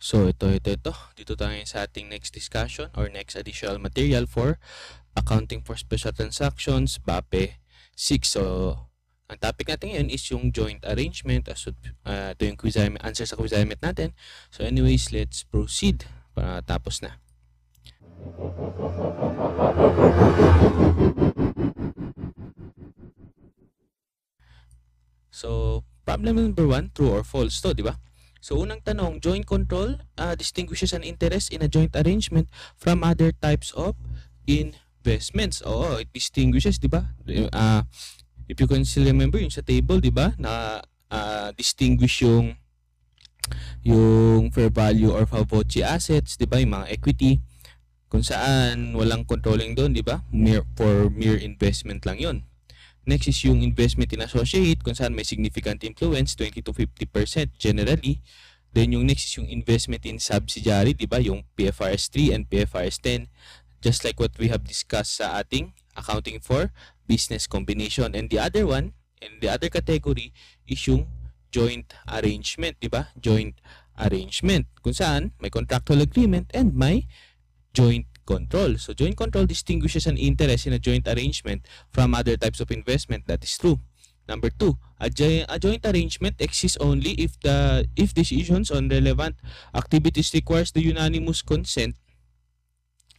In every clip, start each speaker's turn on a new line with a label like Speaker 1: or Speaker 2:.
Speaker 1: So, ito. Dito tayo sa ating next discussion or next additional material for Accounting for Special Transactions, BAPE6. So, ang topic natin ngayon is yung joint arrangement. Ito yung answer sa quizignment natin. So, anyways, let's proceed para tapos na. So, problem number 1, true or false to, di ba? So, unang tanong, joint control distinguishes an interest in a joint arrangement from other types of investments. Oo, it distinguishes, di ba? If you can still remember yung sa table, di ba? Na distinguish yung fair value or Fibonacci assets, di ba? Yung mga equity, kung saan walang controlling doon, di ba? For mere investment lang yon. Next is yung investment in associate, kung saan may significant influence, 20 to 50% generally. Then yung next is yung investment in subsidiary, di ba? Yung PFRS 3 and PFRS 10, just like what we have discussed sa ating accounting for business combination. And the other one, and the other category is yung joint arrangement, di ba? Joint arrangement, kung saan may contractual agreement and may joint control. So, joint control distinguishes an interest in a joint arrangement from other types of investment. That is true. Number 2, a joint arrangement exists only if decisions on relevant activities requires the unanimous consent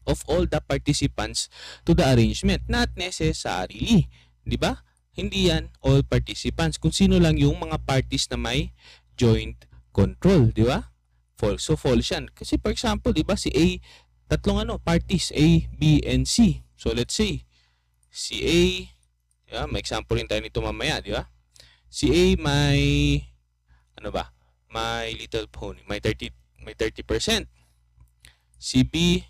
Speaker 1: of all the participants to the arrangement. Not necessarily. Di ba? Hindi yan all participants. Kung sino lang yung mga parties na may joint control. Di ba? False. So, false yan. Kasi for example, di ba, si A, tatlong parties, A, B, and C. So, let's say, si A, may example rin tayo nito mamaya, di ba? Si A may, may little pony, may 30%. Si B,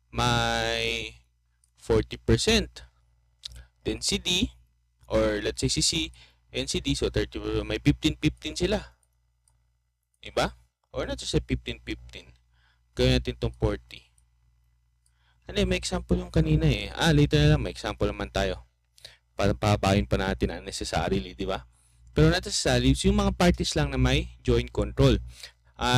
Speaker 1: may 40%. Then si D, or let's say si C, and si D, so 30, may 15-15 sila. Diba? Or not just 15-15. Gawin natin itong 40. May example yung kanina eh. Later na lang, may example naman tayo. Para pabayin pa natin unnecessarily, di ba? Pero not necessarily, yung mga parties lang na may joint control.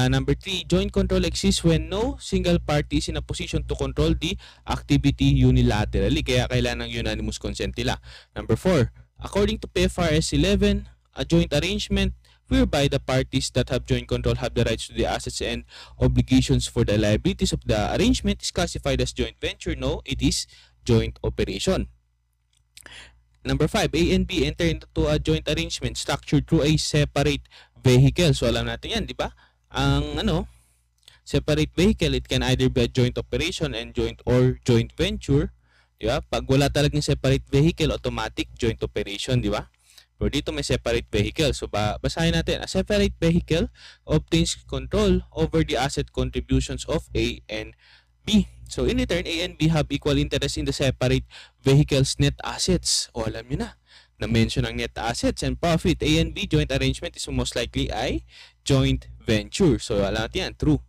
Speaker 1: Number 3, joint control exists when no single party is in a position to control the activity unilaterally. Kaya kailangan ng unanimous consent nila. Number 4, according to PFRS 11, a joint arrangement whereby the parties that have joint control have the rights to the assets and obligations for the liabilities of the arrangement is classified as joint venture. No, it is joint operation. Number 5, A and B enter into a joint arrangement structured through a separate vehicle. So alam natin yan, di ba? Ang separate vehicle, it can either be a joint operation and joint venture. Di ba? Pag wala talagang separate vehicle, automatic joint operation, di ba? Pero dito may separate vehicle. So, basahin natin. A separate vehicle obtains control over the asset contributions of A and B. So, in return, A and B have equal interest in the separate vehicle's net assets. O, alam nyo na. Na-mention ang net assets and profit. A and B joint arrangement is most likely a joint venture. So, alam natin yan. True.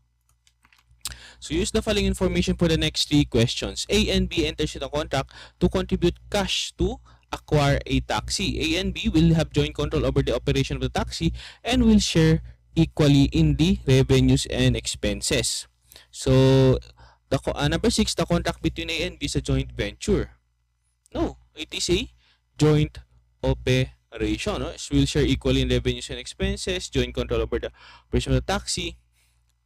Speaker 1: So, use the following information for the next 3 questions. A and B enters into a contract to contribute cash to acquire a taxi. A and B will have joint control over the operation of the taxi and will share equally in the revenues and expenses. So, number 6, the contract between A and B is a joint venture. No, it is a joint operation. No? So, will share equally in revenues and expenses, joint control over the operation of the taxi.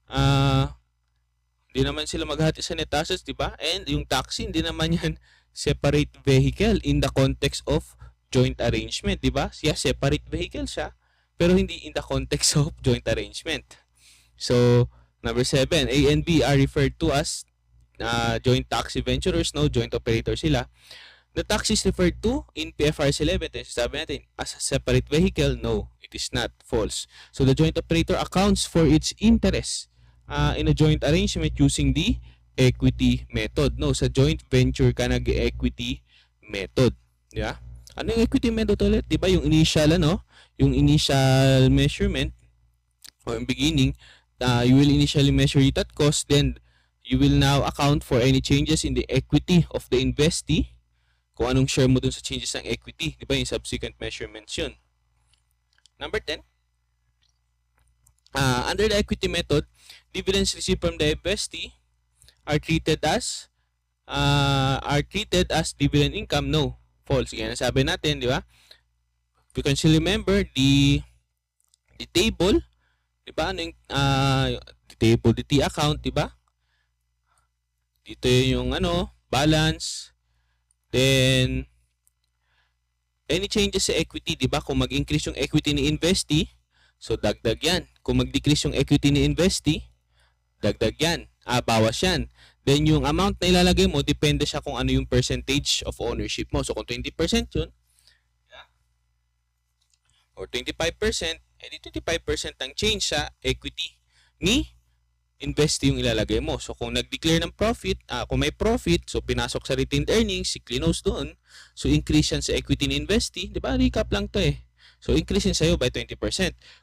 Speaker 1: Hindi naman sila maghati sa net assets, di ba? And yung taxi, hindi naman yan separate vehicle in the context of joint arrangement, di ba? Yes, separate vehicle siya, pero hindi in the context of joint arrangement. So, number 7, A and B are referred to as joint taxi venturers, no? Joint operator sila. The taxi is referred to in PFRS 11, sabi natin, as a separate vehicle. No, it is not. False. So, the joint operator accounts for its interest in a joint arrangement using the equity method. No, sa joint venture ka nag-equity method. Yeah? Ano yung equity method ulit? Diba yung initial, yung initial measurement or in beginning, you will initially measure it at cost, then you will now account for any changes in the equity of the investee. Kung anong share mo dun sa changes ng equity. Diba yung subsequent measurements yun. Number 10, Under the equity method, dividends received from the investee are treated as dividend income. No, false. Yan ang sabi natin, di ba? You can still remember the table, di ba? Ano yung the table, the T account, di ba? Dito yung balance. Then any changes sa equity, di ba? Kung mag-increase yung equity ni investee, so dagdag yan. Kung mag-decrease yung equity ni investee, dagdag yan. Bawas yan. Then yung amount na ilalagay mo, depende siya kung ano yung percentage of ownership mo. So kung 20% yun, or 25%, edi 25% ang change sa equity ni investee yung ilalagay mo. So kung nag-declare ng profit, kung may profit, so pinasok sa retained earnings, si clinose doon, so increase yan sa equity ni investee, di ba? Recap lang to eh. So increase yan sa'yo by 20%.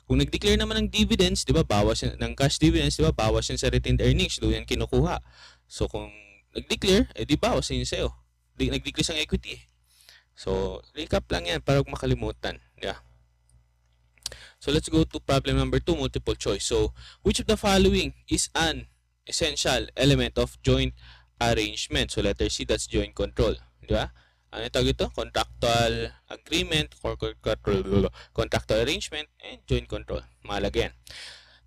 Speaker 1: Kung nag-declare naman ng dividends, di ba? Bawas yan, ng cash dividends, di ba? Bawas yan sa retained earnings, doon yan kinukuha. So kung nag-declare, edi bawas yan sa'yo. Nag-decrease ang equity eh. So recap lang yan para huwag makalimutan. Yeah. So let's go to problem number 2, multiple choice. So which of the following is an essential element of joint arrangement? So letter C, that's joint control. Di ba? Ano tawag ito? Contractual agreement, or contractual arrangement, and joint control. Mahalaga yan.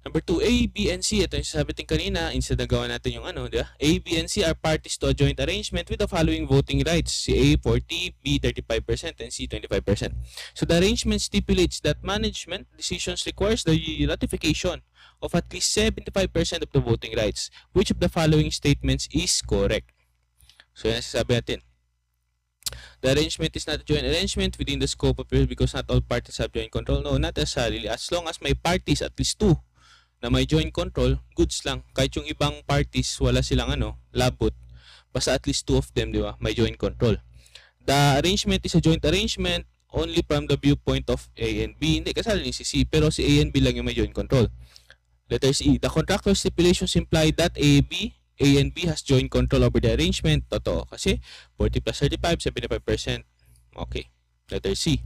Speaker 1: Number 2, A, B, and C. Ito yung sasabi natin kanina. Instead na gawa natin yung di ba? A, B, and C are parties to a joint arrangement with the following voting rights. Si A, 40, B, 35%, and C, 25%. So the arrangement stipulates that management decisions requires the ratification of at least 75% of the voting rights. Which of the following statements is correct? So yan sasabi natin. The arrangement is not a joint arrangement within the scope of it because not all parties have joint control. No, not necessarily. As long as may parties, at least 2, na may joint control, goods lang. Kahit yung ibang parties, wala silang labot. Basta at least 2 of them, di ba? May joint control. The arrangement is a joint arrangement only from the viewpoint of A and B. Hindi, kasali ni si C, pero si A and B lang yung may joint control. Letter C, the contractual stipulations imply that A and B has joint control over the arrangement. Totoo. Kasi 40 plus 35, 75%. Okay. Letter C.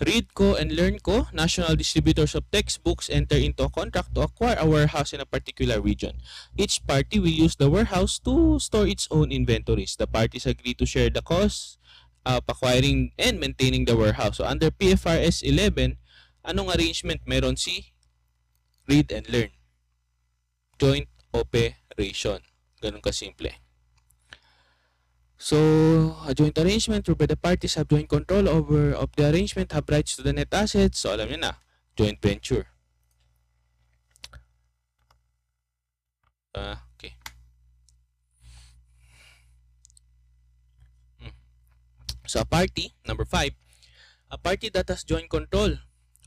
Speaker 1: Read ko and learn ko, national distributors of textbooks enter into a contract to acquire a warehouse in a particular region. Each party will use the warehouse to store its own inventories. The parties agree to share the costs of acquiring and maintaining the warehouse. So under PFRS 11, anong arrangement meron si read and learn? Joint operation. Ganun kasimple. So, a joint arrangement whereby the parties have joint control over of the arrangement, have rights to the net assets. So, alam niyo na, joint venture. Okay. So, a party, number 5, a party that has joint control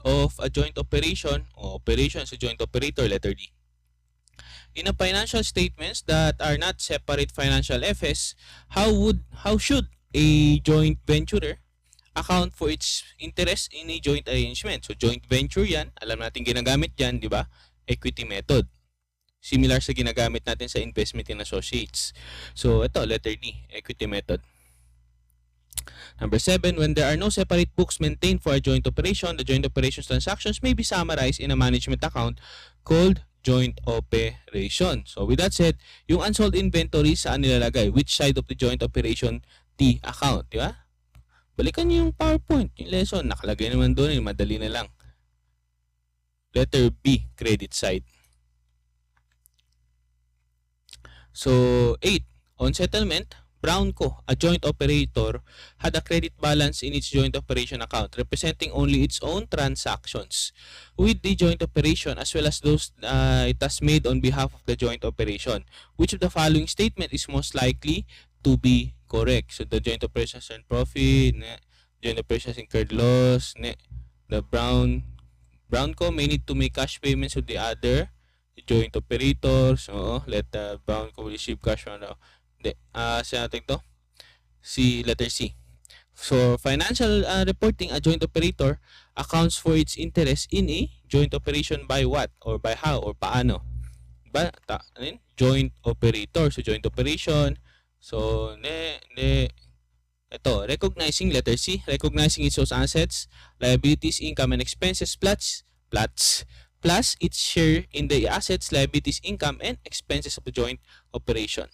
Speaker 1: of a joint operation o operation sa joint operator, letter D. In a financial statements that are not separate financial FS, how should a joint venturer account for its interest in a joint arrangement? So joint venture yan, alam natin ginagamit yan, di ba? Equity method. Similar sa ginagamit natin sa investment in associates. So ito, letter D, equity method. Number 7, when there are no separate books maintained for a joint operation, the joint operations transactions may be summarized in a management account called joint operation. So with that said, yung unsold inventory saan nilalagay? Which side of the joint operation? T account, di ba? Balikan niyo yung PowerPoint, yung lesson. Nakalagay naman doon, madali na lang. Letter B, credit side. So 8, on settlement, Brownco, a joint operator, had a credit balance in its joint operation account representing only its own transactions with the joint operation as well as those it has made on behalf of the joint operation. Which of the following statement is most likely to be correct? So the joint operations earned profit, joint operations incurred loss, the Brownco may need to make cash payments to the other joint operators. Let the Brownco receive cash from the sa natin to si letter C. So financial reporting, a joint operator accounts for its interest in a joint operation by what or by how or paano ba joint operator. So joint operation, so ito recognizing, letter C, recognizing its assets, liabilities, income and expenses, plots, plus its share in the assets, liabilities, income, and expenses of the joint operation.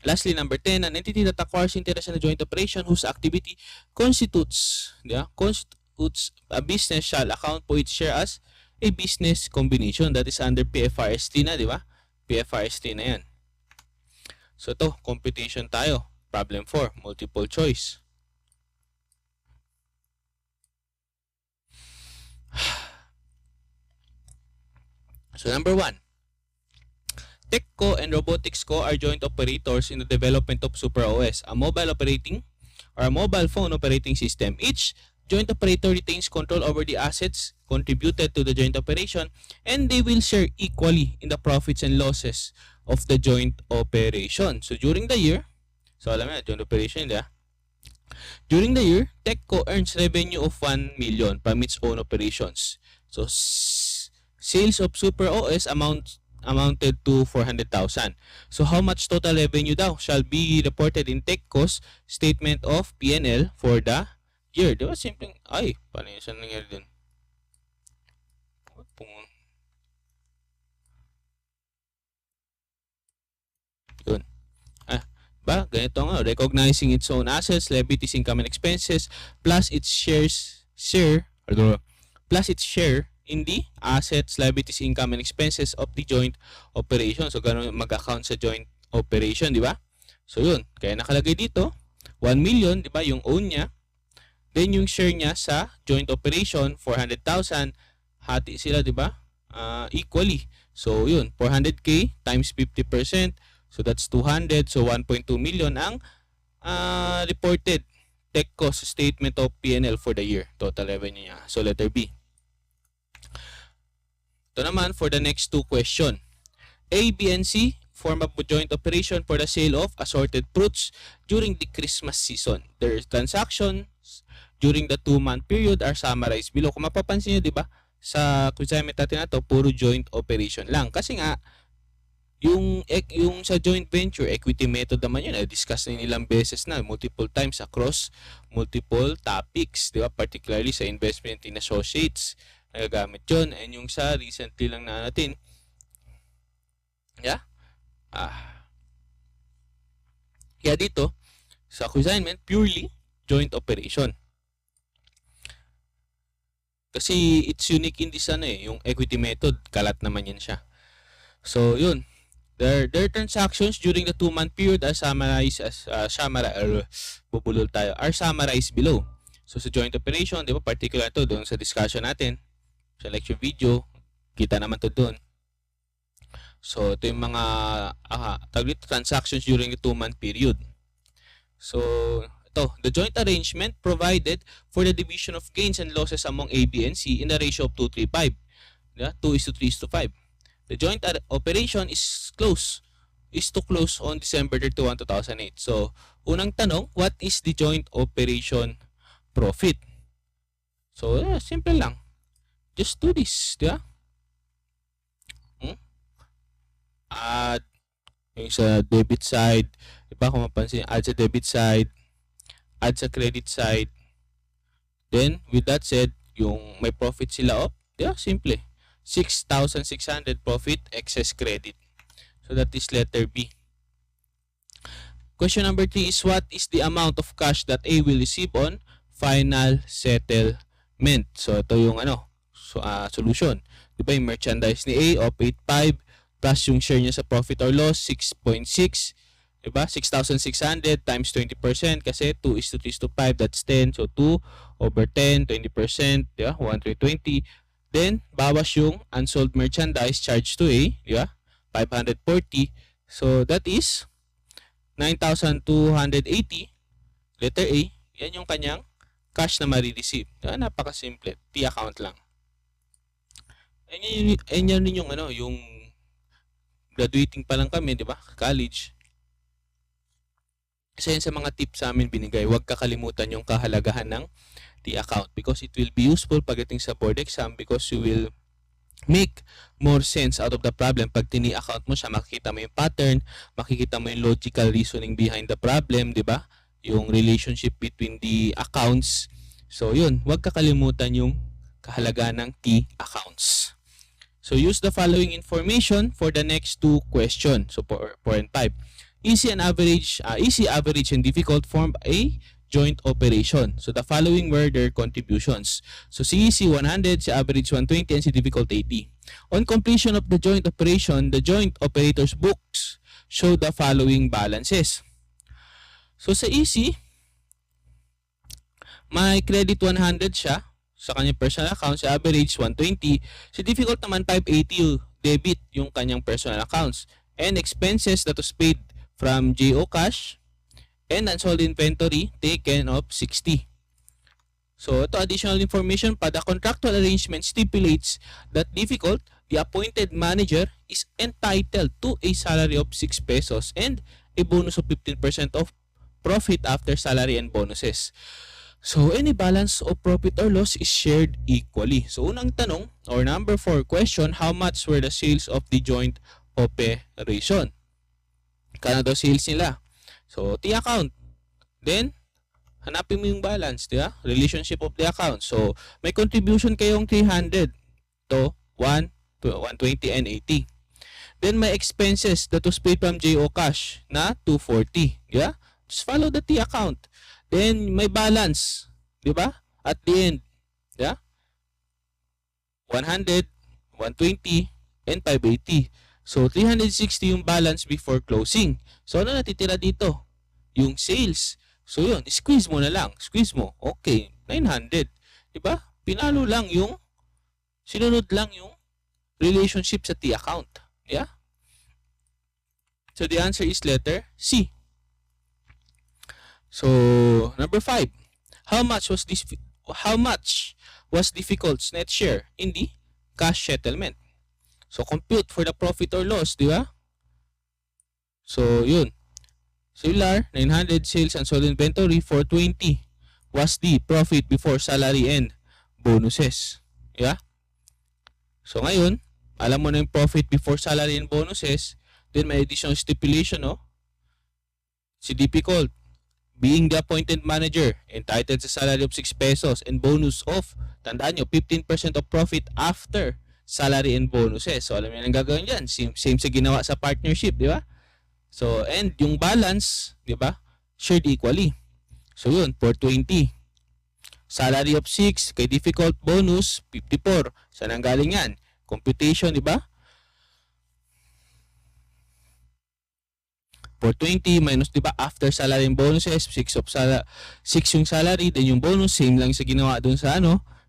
Speaker 1: Lastly, number 10, an entity that acquires interest in a joint operation whose activity constitutes a business shall account for its share as a business combination. That is under PFRST na, di ba? PFRST na yan. So ito, computation tayo. Problem 4, multiple choice. So number 1, TechCo and RoboticsCo are joint operators in the development of SuperOS, a mobile phone operating system. Each joint operator retains control over the assets contributed to the joint operation, and they will share equally in the profits and losses of the joint operation. So during the year, so alam mo, joint operation, di ba? During the year, TechCo earns revenue of 1 million from its own operations. So sales of SuperOS amounted to 400,000. So how much total revenue daw shall be reported in TechCo's statement of P&L for the year? Di ba simpleng, ay, paano yun? Saan nangyari dun? Yun. Ba? Ganito nga, recognizing its own assets, liabilities, income, and expenses, plus its share in the assets, liabilities, income, and expenses of the joint operation. So, ganun mag-account sa joint operation, di ba? So, yun. Kaya nakalagay dito, 1 million, di ba, yung own niya. Then, yung share niya sa joint operation, 400,000. Hati sila, di ba? Equally. So, yun. 400K times 50%. So, that's 200. So, 1.2 million ang reported TechCo statement of P&L for the year. Total revenue niya. So, letter B. Ito naman for the next two question. A, B, and C form a joint operation for the sale of assorted fruits during the Christmas season. Their transactions during the 2-month period are summarized below. Kung mapapansin nyo, di ba, sa quizignment natin na to, puro joint operation lang. Kasi nga, yung sa joint venture, equity method naman yun. I-discuss na ilang beses na, multiple times across multiple topics. Di ba? Particularly sa investment in associates. Nagagamit yun. And yung sa recently lang na natin. Yeah? Kaya dito, sa quizignment, purely joint operation. Kasi it's unique in this yung equity method. Kalat naman yan siya. So, yun. Their transactions during the 2-month period are summarized as summarized below. So, sa joint operation, di ba, particular to doon sa discussion natin. Sa lecture video, kita naman to doon. So, ito yung mga transactions during the 2-month period. So, ito, the joint arrangement provided for the division of gains and losses among A, B, and C in the ratio of 2:3:5. 2:3:5. The joint operation is to close on December 31, 2008. So, unang tanong, what is the joint operation profit? So, simple lang. Just do this, di ba? Add yung sa debit side, di ba, kung mapansin, add sa debit side, add sa credit side. Then, with that said, yung may profit sila, di ba, simple. 6,600 profit, excess credit. So, that is letter B. Question number 3 is, what is the amount of cash that A will receive on final settlement? So, ito yung solution. Di ba, yung merchandise ni A of 8,500 plus yung share niya sa profit or loss, 6.6. Di ba? 6,600 times 20% kasi 2:3:5, that's 10. So, 2 over 10, 20%, di ba? 1,320. Then, bawas yung unsold merchandise charged to A, di ba? 540. So, that is 9,280. Letter A, yan yung kanyang cash na marireceive. Diba? Napakasimple. T-account lang. And yan rin yung yung graduating pa lang kami, di ba? College. Isa yan sa mga tips sa amin binigay. Huwag kakalimutan yung kahalagahan ng T-account because it will be useful pagdating sa board exam because you will make more sense out of the problem. Pag tini-account mo siya, makikita mo yung pattern, makikita mo yung logical reasoning behind the problem, di ba? Yung relationship between the accounts. So, yun. Huwag kakalimutan yung kahalagaan ng T accounts. So use the following information for the next two questions. So 4 and 5. Easy, average, and difficult form a joint operation. So the following were their contributions. So si easy 100, si average 120, and si difficult 80. On completion of the joint operation, the joint operators books show the following balances. So sa easy, may credit 100 siya sa kanyang personal account, sa average 120. Si difficult naman 580 yung debit yung kanyang personal accounts. And expenses that was paid from JO cash and unsold inventory taken of 60. So ito additional information pa, the contractual arrangement stipulates that difficult, the appointed manager, is entitled to a salary of 6 pesos and a bonus of 15% of profit after salary and bonuses. So, any balance of profit or loss is shared equally. So, unang tanong, or number 4 question, how much were the sales of the joint operation? Kano daw sales nila? So, T account. Then, hanapin mo yung balance, di ba? Relationship of the account. So, may contribution kayong 300 to 120 and 80. Then, may expenses that was paid from JO cash na 240. Yeah? Just follow the T account. Then, may balance, di ba? At the end, yeah? 100, 120, and 580. So, 360 yung balance before closing. So, ano natitira dito? Yung sales. So, yun, squeeze mo na lang. Squeeze mo. Okay, 900. Di ba? Pinalo lang yung, sinunod lang yung relationship sa T account. Yeah? So, the answer is letter C. So, number 5. How much was difficult's net share in the cash settlement? So, compute for the profit or loss, di ba? So, yun. Similar, 900 sales and sold inventory, 420 was the profit before salary and bonuses. Yeah? So, ngayon, alam mo na yung profit before salary and bonuses, then may additional stipulation, no? Si difficult, being the appointed manager, entitled sa salary of 6 pesos and bonus of, tandaan nyo, 15% of profit after salary and bonuses. So, alam niyo ang gagawin dyan. Same sa ginawa sa partnership, di ba? So, and yung balance, di ba? Shared equally. So, yun, 420. Salary of 6, kay difficult bonus, 54. Saan ang galing yan? Computation, di ba? 420 minus, di ba, after salary and bonuses, 6 yung salary, then yung bonus, same lang sa ginawa dun sa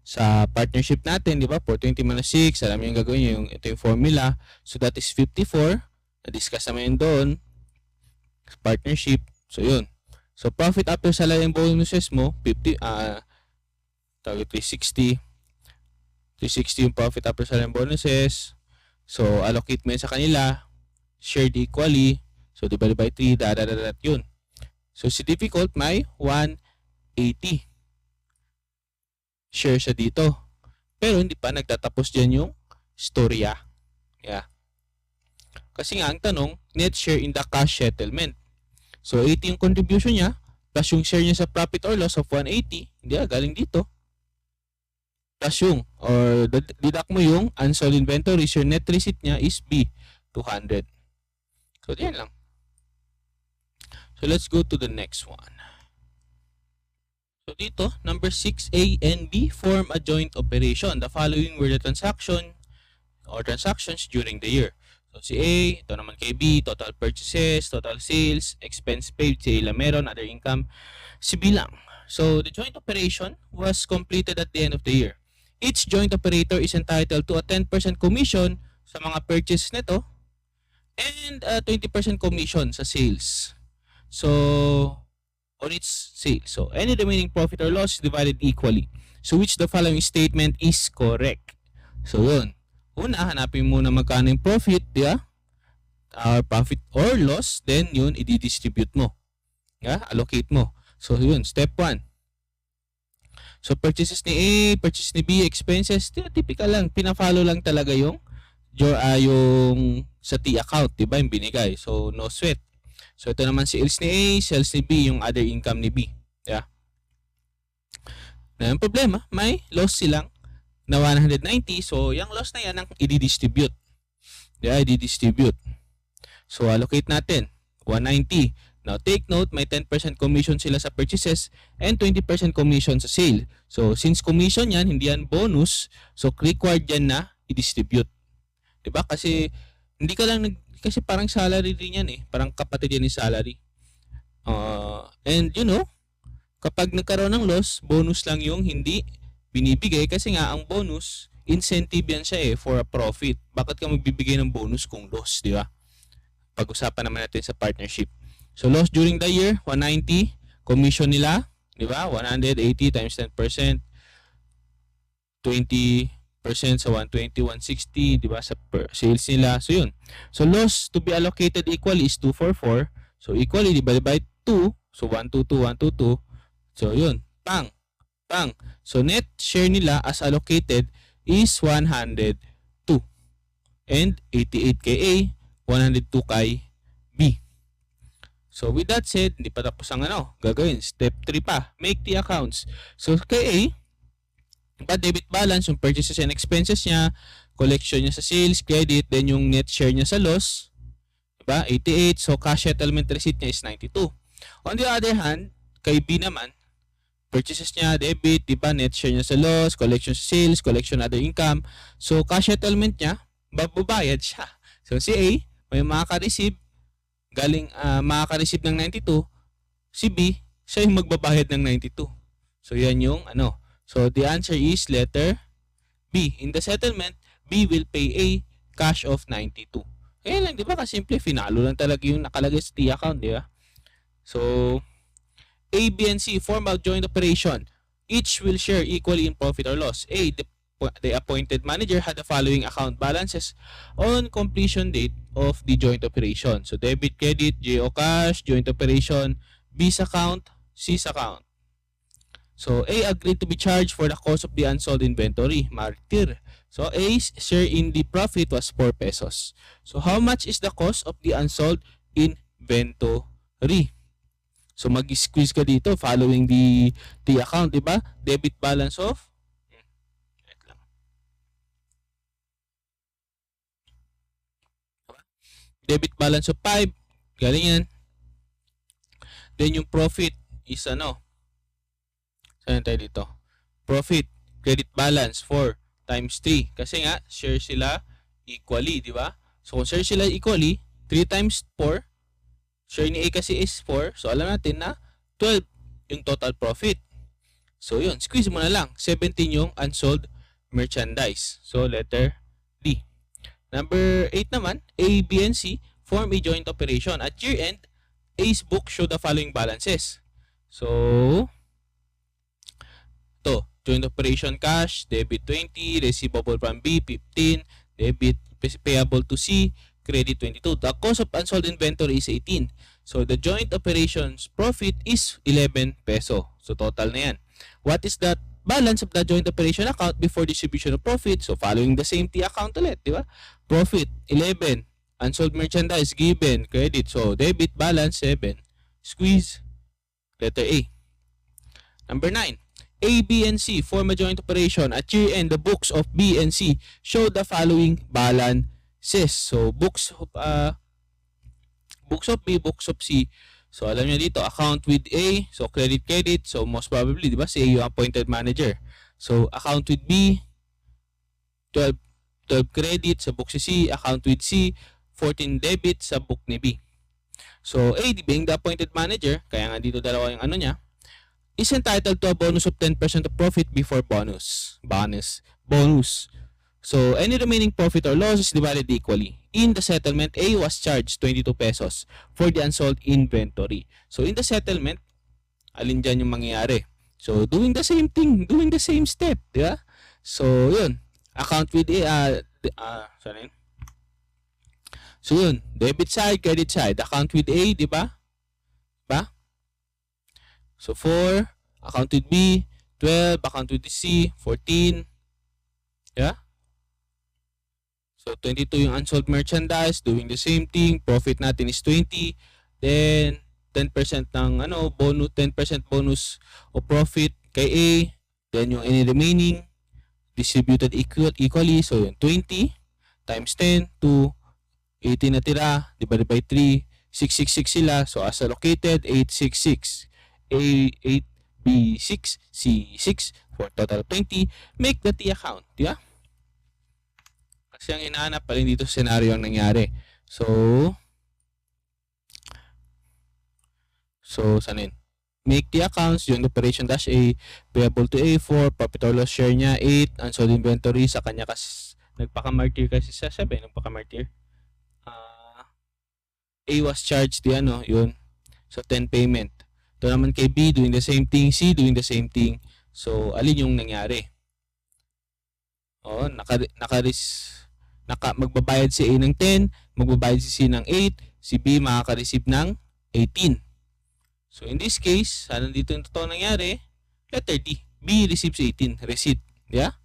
Speaker 1: sa partnership natin, di ba? 420 minus 6, alam niyo yung gagawin niyo, ito yung formula. So that is 54. Na-discuss naman yun doon. Partnership. So yun. So profit after salary and bonuses mo, 360. 360 yung profit after salary and bonuses. So allocate mo yun sa kanila. Shared equally. So, divided by 3, yun. So, si difficult may 180. Share siya dito. Pero, hindi pa nagtatapos dyan yung storya. Yeah. Kasi nga, ang tanong, net share in the cash settlement. So, 80 yung contribution niya, plus yung share niya sa profit or loss of 180, hindi galing dito. Plus yung, or deduct mo yung unsold inventory, your net receipt niya is B, 200. So, diyan lang. So, let's go to the next one. So, dito, number 6, A and B form a joint operation. The following were the transactions during the year. So, si A, ito naman kay B, total purchases, total sales, expense paid, si A lang meron, other income, si B lang. So, the joint operation was completed at the end of the year. Each joint operator is entitled to a 10% commission sa mga purchases nito and 20% commission sa sales. So, on its sales. So, any remaining profit or loss is divided equally. So, which the following statement is correct? So, yun. Una, hanapin muna magkano yung profit, yeah? Profit or loss, then yun, i-distribute mo. Yeah? Allocate mo. So, yun, step 1. So, purchases ni A, purchases ni B, expenses, typical lang. Pina-follow lang talaga yung sa T account, diba? Yung binigay. So, no sweat. So, ito naman sales ni A, sales ni B, yung other income ni B. Yeah. Na yung problema, may loss silang na 190. So, yung loss na yan ang i-distribute. Yeah, i-distribute. So, allocate natin 190. Now, take note, may 10% commission sila sa purchases and 20% commission sa sale. So, since commission yan, hindi yan bonus, so required yan na i-distribute. Diba? Kasi, hindi ka lang kasi parang salary din yan eh. Parang kapatid yan ni salary. And you know, kapag nagkaroon ng loss, bonus lang yung hindi binibigay kasi nga ang bonus, incentive yan siya eh for a profit. Bakit ka magbibigay ng bonus kung loss, di ba? Pag-usapan naman natin sa partnership. So loss during the year, 190. Commission nila, di ba? 180 times 10%. 20% sa 120, 160, di ba? Sa sales nila. So yun. So loss to be allocated equally is 244. So equally divided by 2. So 122, 122. So yun. Pang. So net share nila as allocated is 102. And 88 kay A, 102 kay B. So with that said, hindi pa tapos ang gagawin. Step 3 pa, make the accounts. So kay A, debit balance, yung purchases and expenses niya, collection niya sa sales, credit, then yung net share niya sa loss, diba? 88. So cash settlement receipt niya is 92. On the other hand, kay B naman, purchases niya, debit, diba? Net share niya sa loss, collection sa sales, collection other income. So cash settlement niya, babayad siya. So si A, may makaka-receive makaka-receive ng 92, si B, siya yung magbabayad ng 92. So yan yung So the answer is letter B. In the settlement, B will pay A cash of 92. Kaya lang, di ba kasimple, finalo lang talaga yung nakalagay sa T account, di ba? So, A, B, and C form a joint operation. Each will share equally in profit or loss. A, the appointed manager had the following account balances on completion date of the joint operation. So, debit, credit, GO cash, joint operation, B's account, C's account. So, A agreed to be charged for the cost of the unsold inventory. Martir. So, A's share in the profit was 4 pesos. So, how much is the cost of the unsold inventory? So, mag-squeeze ka dito following the account, diba? Debit balance of debit balance of 5. Galing yan. Then, yung profit is Saan tayo dito? Profit, credit balance 4 times 3. Kasi nga, share sila equally, di ba? So, kung share sila equally, 3 times 4, share ni A kasi is 4. So, alam natin na 12 yung total profit. So, yun. Squeeze mo na lang. 17 yung unsold merchandise. So, letter D. Number 8 naman, A, B, and C form a joint operation. At year end, A's book show the following balances. So, joint operation cash, debit 20, receivable from B, 15, debit payable to C, credit 22. The cost of unsold inventory is 18. So, the joint operations profit is 11 peso. So, total na yan. What is the balance of the joint operation account before distribution of profit? So, following the same T account ulit, di ba? Profit, 11. Unsold merchandise, given, credit. So, debit balance, 7. Squeeze, letter A. Number 9. A, B, and C form a joint operation. At year end, the books of B and C show the following balances. So, books of B, books of C. So, alam niyo dito, account with A, so credit. So, most probably, di ba, si A yung appointed manager. So, account with B, 12 credit sa book si C. Account with C, 14 debit sa book ni B. So, A, being the appointed manager, kaya nga dito dalawa yung niya, is entitled to a bonus of 10% of profit before bonus. So, any remaining profit or loss is divided equally. In the settlement, A was charged 22 pesos for the unsold inventory. So, in the settlement, alin dyan yung mangyayari? So, doing the same thing, doing the same step, di ba? So, yun. Account with A, So, yun. Debit side, credit side. Account with A, di ba? So, 4. Account with B, 12. Account with C, 14. Yeah? So, 22 yung unsold merchandise. Doing the same thing. Profit natin is 20. Then, 10% ng bonus, 10% bonus o profit kay A. Then, yung any remaining. distributed equally. So, yun, 20 times 10 to 18 na tira, divided by 3, 666 sila. So, as allocated, 866. A8, B6, C6, for total of 20. Make the T account. Yeah? Kasi ang hinahanap pa rin dito sa scenario ang nangyari. So, saan yun? Make the accounts, joint operation dash A, payable to A4, profit or loss share niya 8, unsold inventory sa kanya kasi nagpaka-martyr kasi sa 7, nagpaka-martyr. A was charged, yun. So, 10 payment. Ito naman kay B, doing the same thing, C doing the same thing. So, alin yung nangyari? Magbabayad si A ng 10, magbabayad si C ng 8, si B makaka-receive ng 18. So, in this case, ano dito yung totoo nangyari? Letter D. B receives 18. Receipt. Yeah?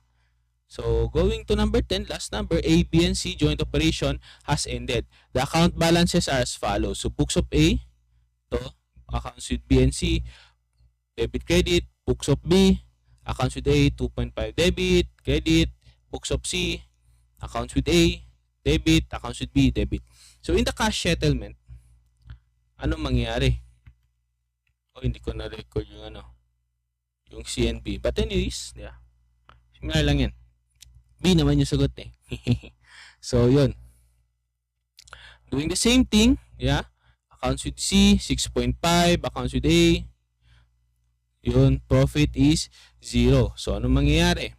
Speaker 1: So, going to number 10, last number, A, B, and C joint operation has ended. The account balances are as follows. So, books of A, to accounts with B and C, debit, credit. Books of B, accounts with A, 2.5 debit, credit. Books of C, accounts with A, debit, accounts with B, debit. So, in the cash settlement, anong mangyayari? Hindi ko na-record yung C and B. But anyways, yeah. Similar lang yan. B naman yung sagot eh. So, yun. Doing the same thing, yeah. Accounts with C, 6.5. Accounts with A, yun, profit is 0. So, anong mangyayari?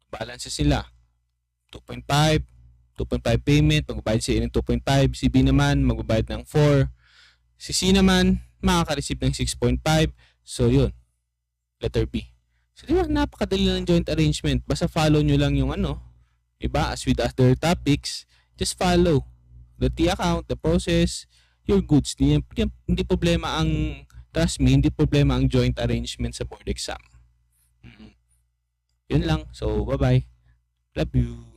Speaker 1: Balance sila. 2.5 payment, magbabayad si A ng 2.5. Si B naman, magbabayad ng 4. Si C naman, makaka-receive ng 6.5. So, yun. Letter B. So, diba, napakadali lang ng joint arrangement. Basta follow nyo lang yung Diba? As with other topics, just follow the T account, the process, your goods. Hindi problema ang, trust me, hindi problema ang joint arrangement sa board exam. Yun lang. So, bye-bye. Love you.